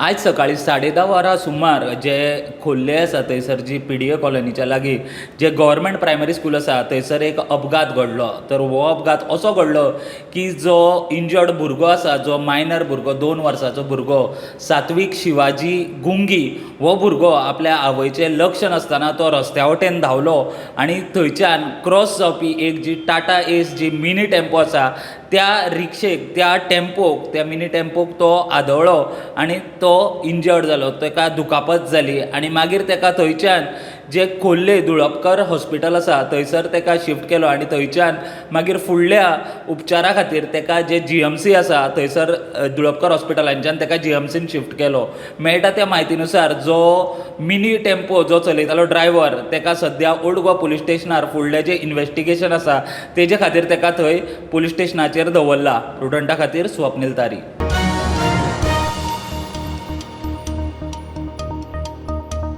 आज सकाळी 10:30 वरां सुमार जे खोर्ले आसा थंयसर जी पीडीए कॉलनीच्या लागीं जे गव्हर्मेंट प्रायमरी स्कूल आसा थंयसर एक अपघात घडलो. तर हो अपघात असो घडलो की जो इंजर्ड भुरगो आसा, जो मायनर भुरगो 2 वर्साचो भुरगो सात्वीक शिवाजी गुंगी, हो भुरगो आपल्या आवयचें लक्ष नासतना तो रस्त्या वटेन धांवलो आनी थंयच्यान क्रॉस जावपी एक जी टाटा एस जी मिनी टेम्पो आसा त्या रिक्षेक, त्या टेम्पोक, त्या मिनी टेम्पोक तो आदळ्ळो आनी तो इंजर्ड जालो, ताका दुखापत जाली आनी मागीर ताका थंयच्यान जे खोर्ले दुळपकर हॉस्पिटल आसा थंयसर ताका शिफ्ट केलो आनी थंयच्यान मागीर फुडल्या उपचारा खातीर ताका जे जीएमसी आसा थंयसर दुळपकर हॉस्पिटलांच्यान ताका जीएमसीन शिफ्ट केलो. मेळटा त्या म्हायतीनुसार जो मिनी टेम्पो जो चलयतालो ड्रायव्हर ताका सद्या ओल्ड गोवा पुलीस स्टेशनार फुडलें जें इन्व्हेस्टिगेशन आसा तेजे खातीर ताका थंय पुलीस स्टेशनाचेर दवरला. प्रुडंटा खातीर स्वप्नील तारी.